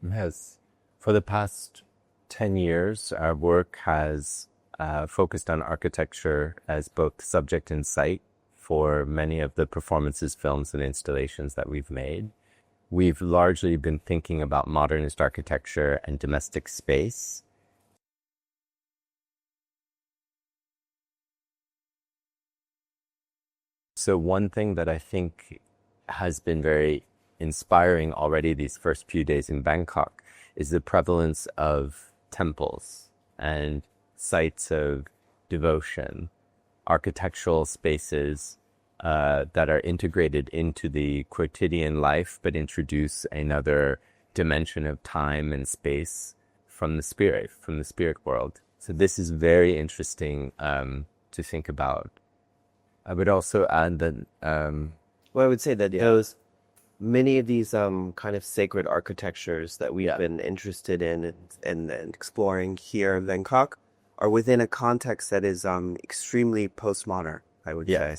Yes. For the past 10 years, our work has focused on architecture as both subject and site for many of the performances, films, and installations that we've made. We've largely been thinking about modernist architecture and domestic space. So one thing that I think has been very inspiring already these first few days in Bangkok is the prevalence of temples and sites of devotion, architectural spaces that are integrated into the quotidian life, but introduce another dimension of time and space from the spirit world. So this is very interesting to think about. I would also add that Well, I would say that those many of these kind of sacred architectures that we've been interested in and exploring here in Bangkok are within a context that is extremely postmodern, I would say,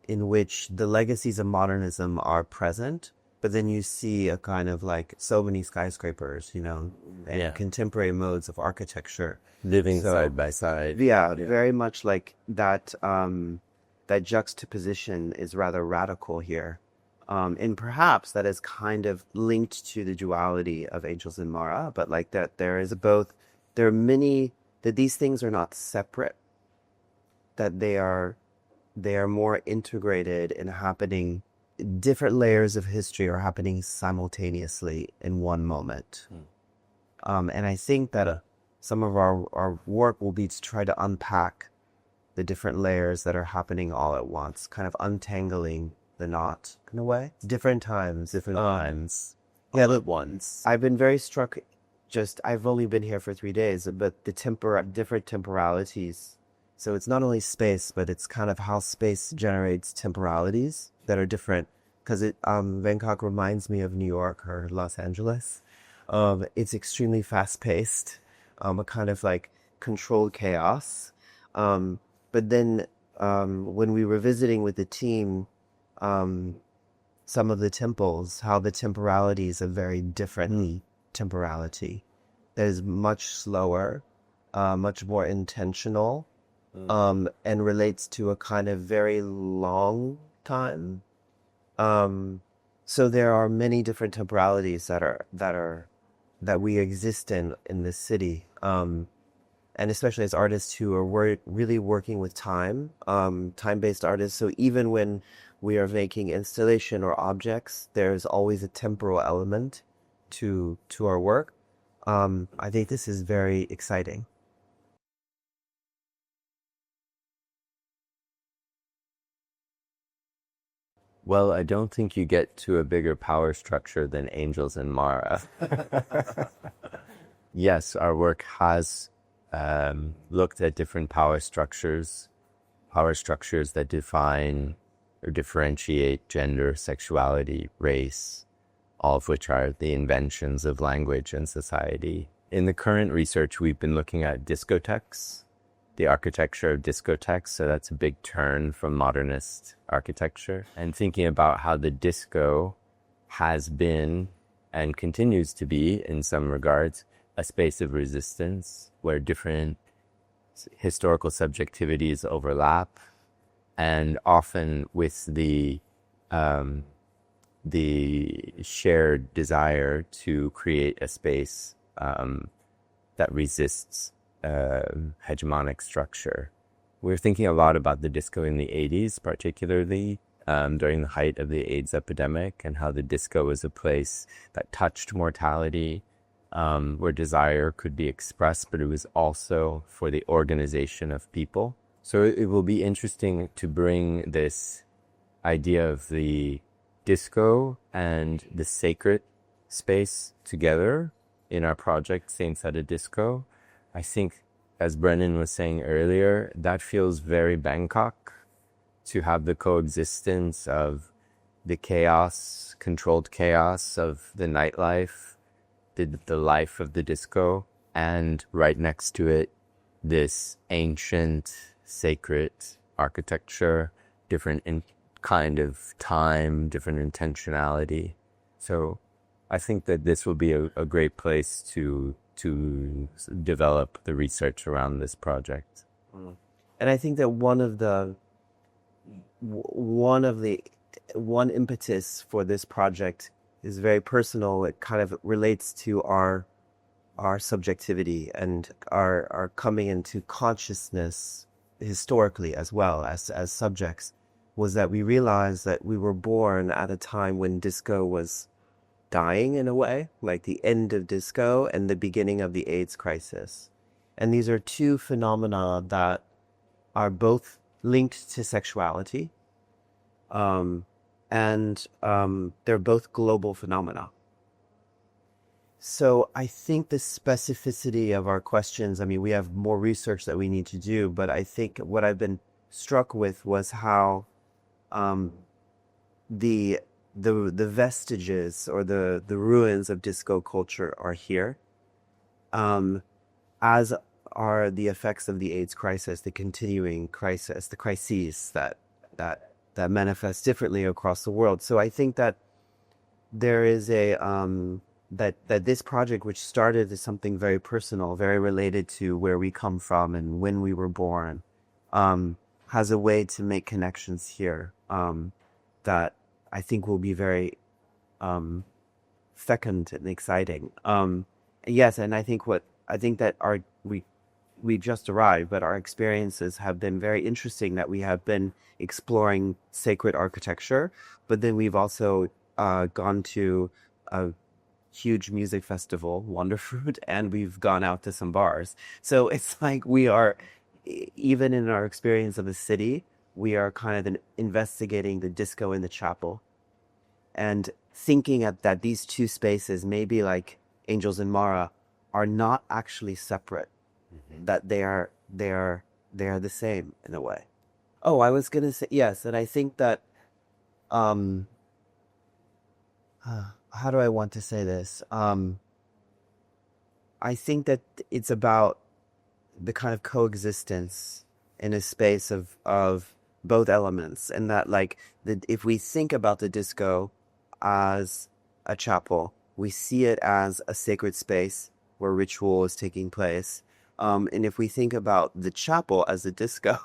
in which the legacies of modernism are present, but then you see a kind of like so many skyscrapers, and contemporary modes of architecture living side by side. Yeah, very much like that. That juxtaposition is rather radical here. And perhaps that is kind of linked to the duality of angels and Mara, but like that there are many, that these things are not separate, that they are more integrated and happening, different layers of history are happening simultaneously in one moment. And I think that some of our work will be to try to unpack the different layers that are happening all at once, kind of untangling the knot in a way. Different times, all at once. I've been very struck, I've only been here for 3 days, but the different temporalities. So it's not only space, but it's kind of how space generates temporalities that are different. Because Bangkok reminds me of New York or Los Angeles. It's extremely fast-paced, a kind of like controlled chaos. But then when we were visiting with the team, some of the temples, how the temporality is a very different temporality that is much slower, much more intentional, and relates to a kind of very long time. So there are many different temporalities that we exist in this city. And especially as artists who are really working with time, time-based artists. So even when we are making installation or objects, there's always a temporal element to our work. I think this is very exciting. Well, I don't think you get to a bigger power structure than angels and Mara. Yes, our work has looked at different power structures that define or differentiate gender, sexuality, race, all of which are the inventions of language and society. In the current research, we've been looking at discotheques, the architecture of discotheques, so that's a big turn from modernist architecture, and thinking about how the disco has been and continues to be, in some regards, a space of resistance where different historical subjectivities overlap, and often with the shared desire to create a space that resists hegemonic structure. We're thinking a lot about the disco in the 80s, particularly during the height of the AIDS epidemic, and how the disco was a place that touched mortality, where desire could be expressed, but it was also for the organization of people. So it will be interesting to bring this idea of the disco and the sacred space together in our project, Saints at a Disco. I think, as Brennan was saying earlier, that feels very Bangkok, to have the coexistence of the chaos, controlled chaos of the nightlife, the life of the disco, and right next to it, this ancient, sacred architecture, different kind of time, different intentionality. So I think that this will be a great place to develop the research around this project. And I think that one impetus for this project is very personal. It kind of relates to our subjectivity and our coming into consciousness historically as well as subjects, was that we realized that we were born at a time when disco was dying in a way, like the end of disco and the beginning of the AIDS crisis. And these are two phenomena that are both linked to sexuality, and they're both global phenomena. So I think the specificity of our questions, I mean, we have more research that we need to do, but I think what I've been struck with was how the vestiges or the ruins of disco culture are here, as are the effects of the AIDS crisis, the continuing crisis, the crises that manifest differently across the world. So I think that there is that this project, which started as something very personal, very related to where we come from and when we were born, has a way to make connections here that I think will be very fecund and exciting. Yes, and I think that we just arrived, but our experiences have been very interesting, that we have been exploring sacred architecture, but then we've also gone to a huge music festival, Wonderfruit, and we've gone out to some bars. So it's like we are, even in our experience of the city, we are kind of investigating the disco in the chapel and thinking that these two spaces, maybe like Angels and Mara, are not actually separate, that they are the same in a way. Oh, I was going to say, yes, and I think that, how do I want to say this? I think that it's about the kind of coexistence in a space of both elements, and that like if we think about the disco as a chapel, we see it as a sacred space where ritual is taking place. And if we think about the chapel as a disco,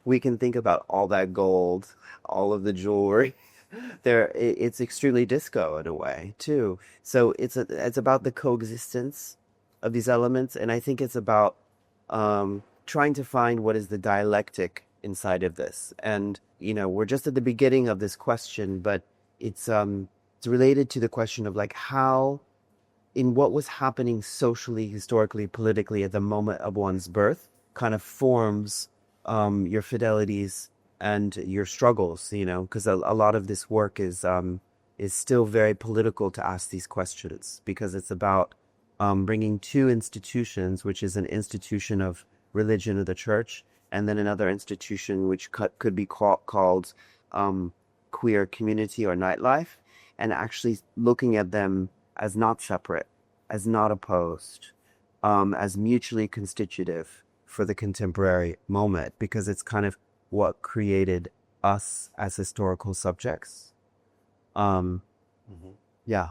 we can think about all that gold, all of the jewelry. It's extremely disco in a way too. So it's about the coexistence of these elements, and I think it's about trying to find what is the dialectic inside of this. And we're just at the beginning of this question, but it's related to the question of like how, in what was happening socially, historically, politically at the moment of one's birth, kind of forms your fidelities and your struggles, because a lot of this work is still very political to ask these questions, because it's about bringing two institutions, which is an institution of religion of the church, and then another institution which could be called queer community or nightlife, and actually looking at them as not separate, as not opposed, as mutually constitutive for the contemporary moment, because it's kind of what created us as historical subjects. Yeah.